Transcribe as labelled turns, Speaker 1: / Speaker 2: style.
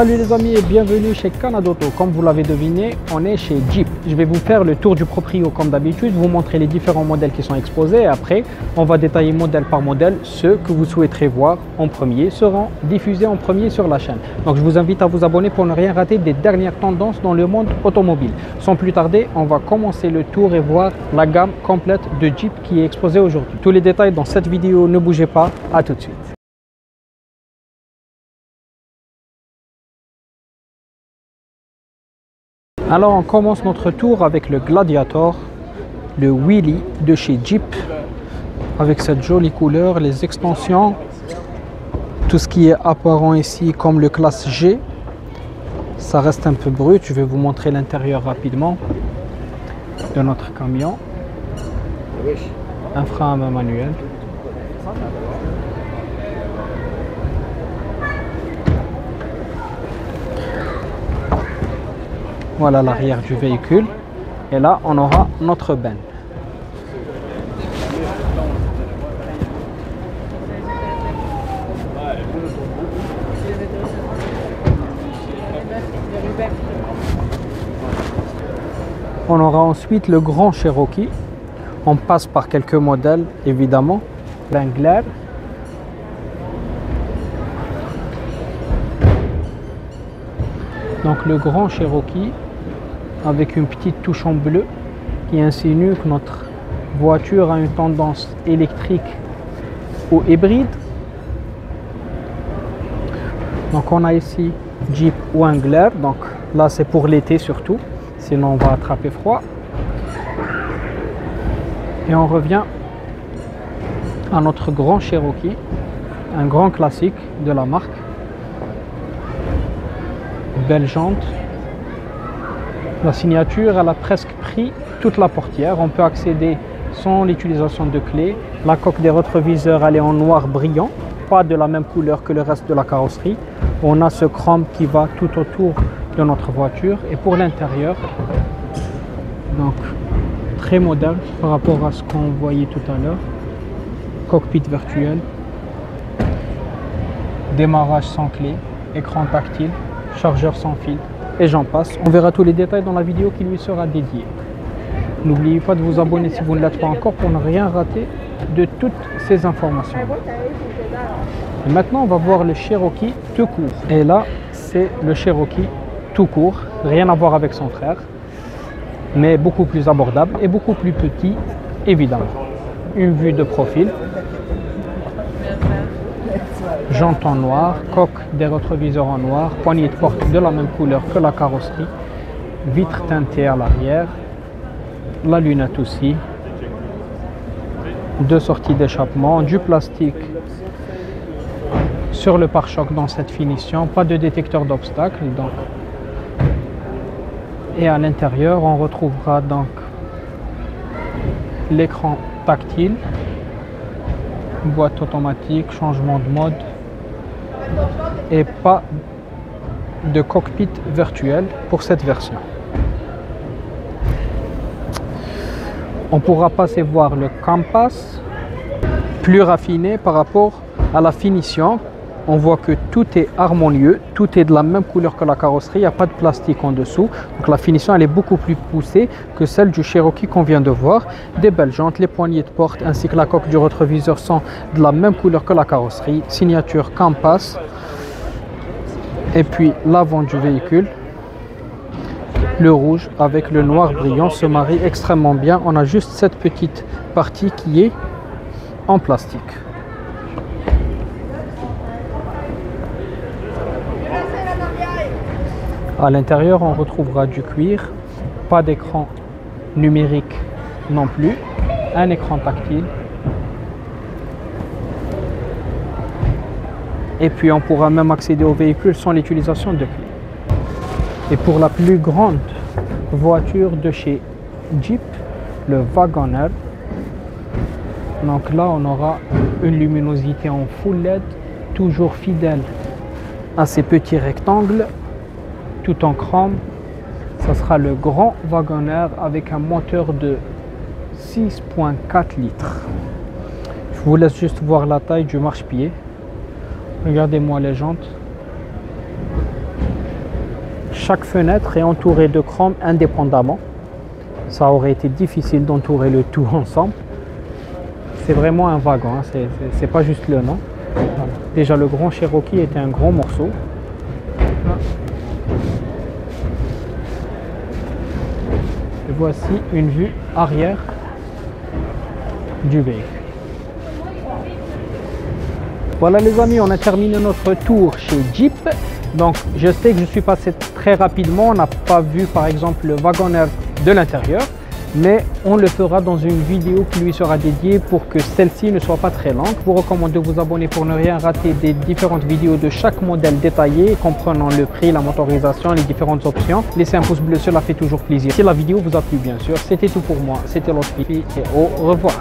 Speaker 1: Salut les amis et bienvenue chez Canada Auto. Comme vous l'avez deviné, on est chez Jeep. Je vais vous faire le tour du proprio comme d'habitude, vous montrer les différents modèles qui sont exposés et après on va détailler modèle par modèle. Ceux que vous souhaiterez voir en premier seront diffusés en premier sur la chaîne. Donc je vous invite à vous abonner pour ne rien rater des dernières tendances dans le monde automobile. Sans plus tarder, on va commencer le tour et voir la gamme complète de Jeep qui est exposée aujourd'hui. Tous les détails dans cette vidéo, ne bougez pas, à tout de suite. Alors on commence notre tour avec le Gladiator, le Wheelie de chez Jeep, avec cette jolie couleur, les extensions, tout ce qui est apparent ici comme le classe G, ça reste un peu brut. Je vais vous montrer l'intérieur rapidement de notre camion. Un frein à main manuel. Voilà l'arrière du véhicule. Et là, on aura notre benne. On aura ensuite le grand Cherokee. On passe par quelques modèles, évidemment. Wrangler. Donc le grand Cherokee, avec une petite touche en bleu qui insinue que notre voiture a une tendance électrique ou hybride. Donc on a ici Jeep Wrangler, donc là c'est pour l'été surtout, sinon on va attraper froid. Et on revient à notre grand Cherokee, un grand classique de la marque. Belle jante. La signature, elle a presque pris toute la portière. On peut accéder sans l'utilisation de clés. La coque des rétroviseurs, elle est en noir brillant, pas de la même couleur que le reste de la carrosserie. On a ce chrome qui va tout autour de notre voiture. Et pour l'intérieur, donc très moderne par rapport à ce qu'on voyait tout à l'heure. Cockpit virtuel, démarrage sans clé, écran tactile, chargeur sans fil. Et j'en passe. On verra tous les détails dans la vidéo qui lui sera dédiée. N'oubliez pas de vous abonner si vous ne l'êtes pas encore pour ne rien rater de toutes ces informations. Et maintenant, on va voir le Cherokee tout court. Et là, c'est le Cherokee tout court. Rien à voir avec son frère, mais beaucoup plus abordable et beaucoup plus petit, évidemment. Une vue de profil. Jantes en noir, coque des rétroviseurs en noir, poignée de porte de la même couleur que la carrosserie, vitres teintées à l'arrière, la lunette aussi, deux sorties d'échappement, du plastique sur le pare-choc dans cette finition, pas de détecteur d'obstacles. Et à l'intérieur, on retrouvera donc l'écran tactile, boîte automatique, changement de mode et pas de cockpit virtuel pour cette version. On pourra passer voir le Compass, plus raffiné par rapport à la finition. On voit que tout est harmonieux, tout est de la même couleur que la carrosserie, il n'y a pas de plastique en dessous. Donc la finition elle est beaucoup plus poussée que celle du Cherokee qu'on vient de voir. Des belles jantes, les poignées de porte ainsi que la coque du rétroviseur sont de la même couleur que la carrosserie. Signature Compass. Et puis l'avant du véhicule, le rouge avec le noir brillant se marie extrêmement bien. On a juste cette petite partie qui est en plastique. À l'intérieur, on retrouvera du cuir, pas d'écran numérique non plus, un écran tactile. Et puis on pourra même accéder au véhicule sans l'utilisation de clés. Et pour la plus grande voiture de chez Jeep, le Wagoner, donc là on aura une luminosité en full LED, toujours fidèle à ces petits rectangles, tout en chrome. Ça sera le grand Wagoner avec un moteur de 6,4 litres. Je vous laisse juste voir la taille du marchepied. Regardez-moi les jantes. chaque fenêtre est entourée de chrome indépendamment. Ça aurait été difficile d'entourer le tout ensemble. C'est vraiment un wagon, hein. C'est pas juste le nom. Voilà. Déjà le Grand Cherokee était un grand morceau. Et voici une vue arrière du véhicule. Voilà les amis, on a terminé notre tour chez Jeep. Donc je sais que je suis passé très rapidement, on n'a pas vu par exemple le wagoner de l'intérieur, mais on le fera dans une vidéo qui lui sera dédiée pour que celle-ci ne soit pas très longue. Je vous recommande de vous abonner pour ne rien rater des différentes vidéos de chaque modèle détaillé, comprenant le prix, la motorisation, les différentes options. Laissez un pouce bleu, cela fait toujours plaisir. Si la vidéo vous a plu bien sûr, c'était tout pour moi, c'était l'autre et au revoir.